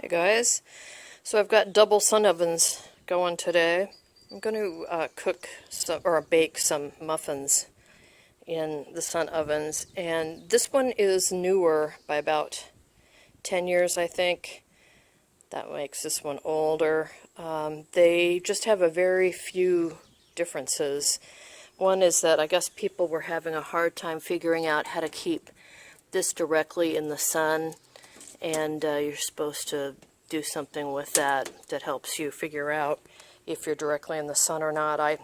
Hey guys, so I've got double sun ovens going today. I'm going to cook some, or bake some muffins in the sun ovens, and this one is newer by about 10 years, I think. That makes this one older. They just have a very few differences. One is that I guess people were having a hard time figuring out how to keep this directly in the sun, and you're supposed to do something with that helps you figure out if you're directly in the sun or not. I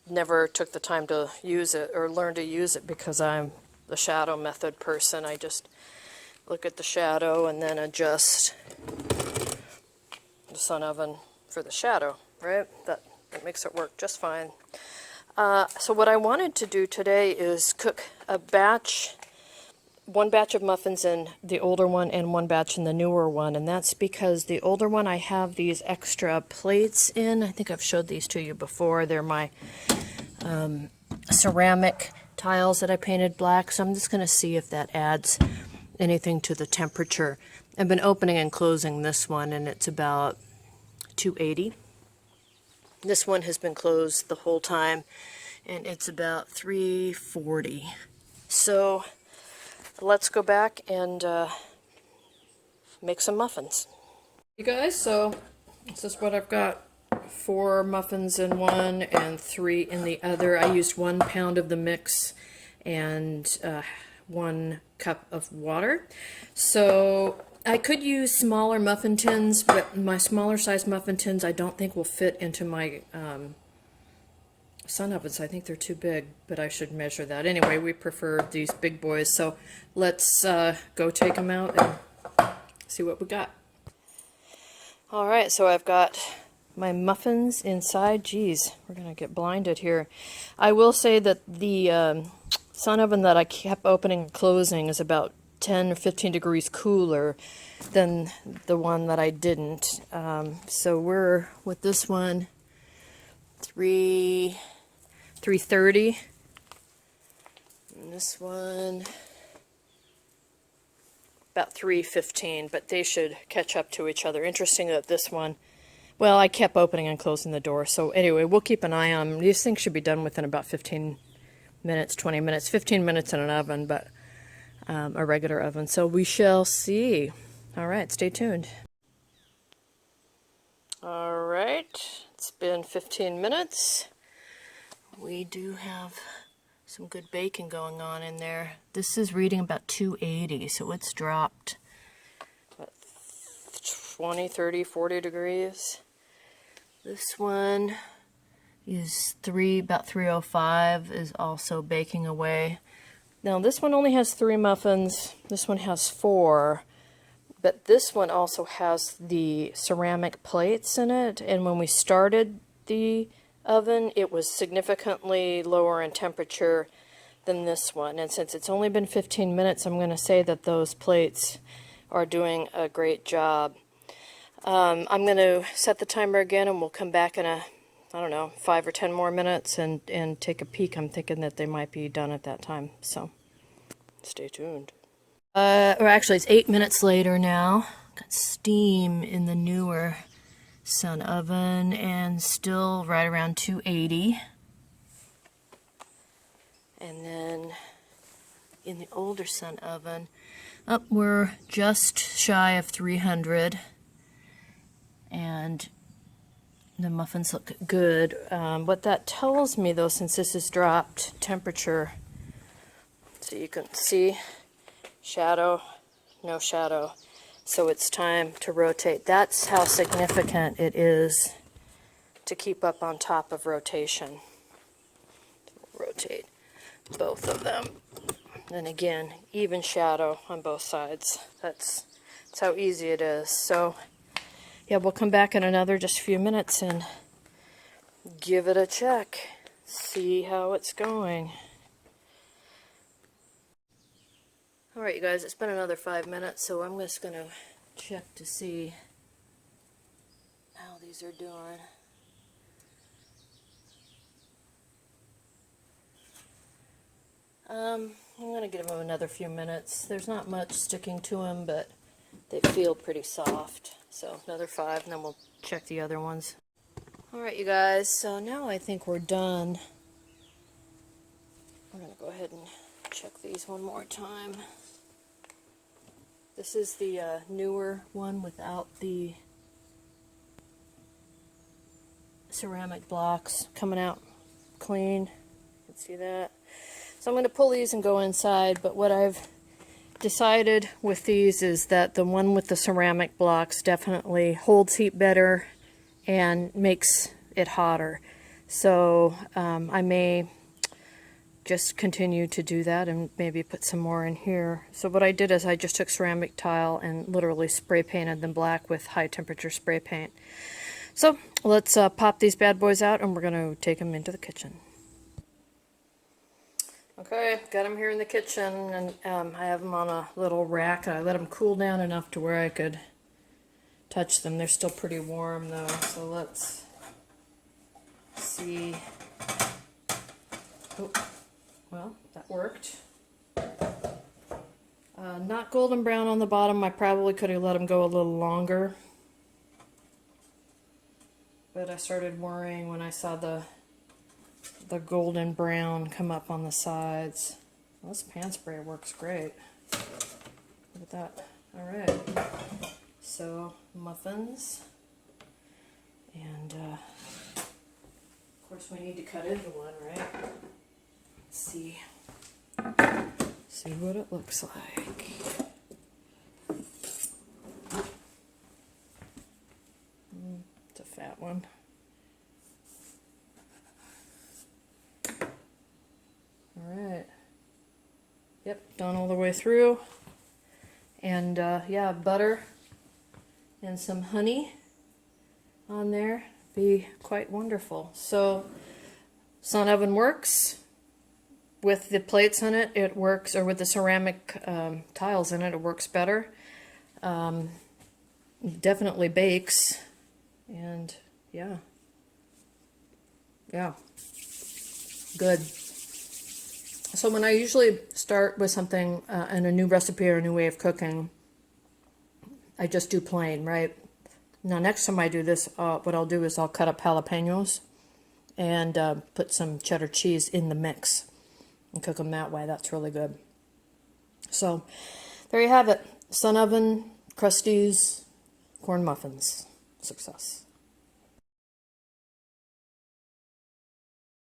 never took the time to use it or learn to use it because I'm the shadow method person. I just look at the shadow and then adjust the sun oven for the shadow, right? That makes it work just fine. So what I wanted to do today is cook one batch of muffins in the older one and one batch in the newer one, and that's because the older one I have these extra plates in. I think I've showed these to you before. They're my ceramic tiles that I painted black, so I'm just going to see if that adds anything to the temperature. I've been opening and closing this one, and it's about 280. This one has been closed the whole time, and it's about 340. So let's go back and make some muffins. You guys, so this is what I've got. 4 muffins in one and 3 in the other. I used 1 pound of the mix and 1 cup of water. So I could use smaller muffin tins, but my smaller size muffin tins I don't think will fit into my sun ovens. I think they're too big, but I should measure that. Anyway, we prefer these big boys, so let's go take them out and see what we got. Alright, so I've got my muffins inside. Geez, we're gonna get blinded here. I will say that the sun oven that I kept opening and closing is about 10 or 15 degrees cooler than the one that I didn't. So we're with this one 330, and this one about 315, but they should catch up to each other. Interesting that this one, well, I kept opening and closing the door, so anyway, we'll keep an eye on them. These things should be done within about 15 minutes, 20 minutes, 15 minutes in an oven, but a regular oven, so we shall see. All right, stay tuned. All right, it's been 15 minutes. We do have some good baking going on in there. This is reading about 280, so it's dropped about 20, 30, 40 degrees. This one is about 305, is also baking away. Now this one only has 3 muffins, this one has 4, but this one also has the ceramic plates in it, and when we started the oven, it was significantly lower in temperature than this one, and since it's only been 15 minutes, I'm going to say that those plates are doing a great job. I'm going to set the timer again, and we'll come back in I don't know, 5 or 10 more minutes and take a peek. I'm thinking that they might be done at that time, so stay tuned. Or actually, it's 8 minutes later now. Got steam in the newer sun oven and still right around 280. And then in the older sun oven, we're just shy of 300. And the muffins look good. What that tells me, though, since this has dropped temperature, so you can see shadow, no shadow, so it's time to rotate. That's how significant it is to keep up on top of rotation. Rotate both of them. And again, even shadow on both sides. That's how easy it is. So yeah, we'll come back in another just a few minutes and give it a check. See how it's going. Alright, you guys, it's been another 5 minutes, so I'm just going to check to see how these are doing. I'm going to give them another few minutes. There's not much sticking to them, but they feel pretty soft. So another 5, and then we'll check the other ones. Alright, you guys, so now I think we're done. We're going to go ahead and check these one more time. This is the newer one without the ceramic blocks, coming out clean. You can see that. So I'm going to pull these and go inside, but what I've decided with these is that the one with the ceramic blocks definitely holds heat better and makes it hotter. So I may just continue to do that and maybe put some more in here. So what I did is I just took ceramic tile and literally spray painted them black with high temperature spray paint. So let's pop these bad boys out, and we're going to take them into the kitchen. Okay, got them here in the kitchen, and I have them on a little rack. I let them cool down enough to where I could touch them. They're still pretty warm though, so let's see. Oh, well, that worked. Not golden brown on the bottom. I probably could have let them go a little longer, but I started worrying when I saw the golden brown come up on the sides. Well, this pan spray works great. Look at that. Alright, so muffins, and of course we need to cut into one, right? Let's see what it looks like. It's a fat one. Alright. Yep, done all the way through. And yeah, butter and some honey on there. Be quite wonderful. So, sun oven works. With the plates in it, it works, or with the ceramic tiles in it, it works better. Definitely bakes. And yeah. Yeah. Good. So when I usually start with something in a new recipe or a new way of cooking, I just do plain, right? Now next time I do this, what I'll do is I'll cut up jalapenos and put some cheddar cheese in the mix and cook them that way. That's really good. So there you have it. Sun oven, crusties, corn muffins. Success.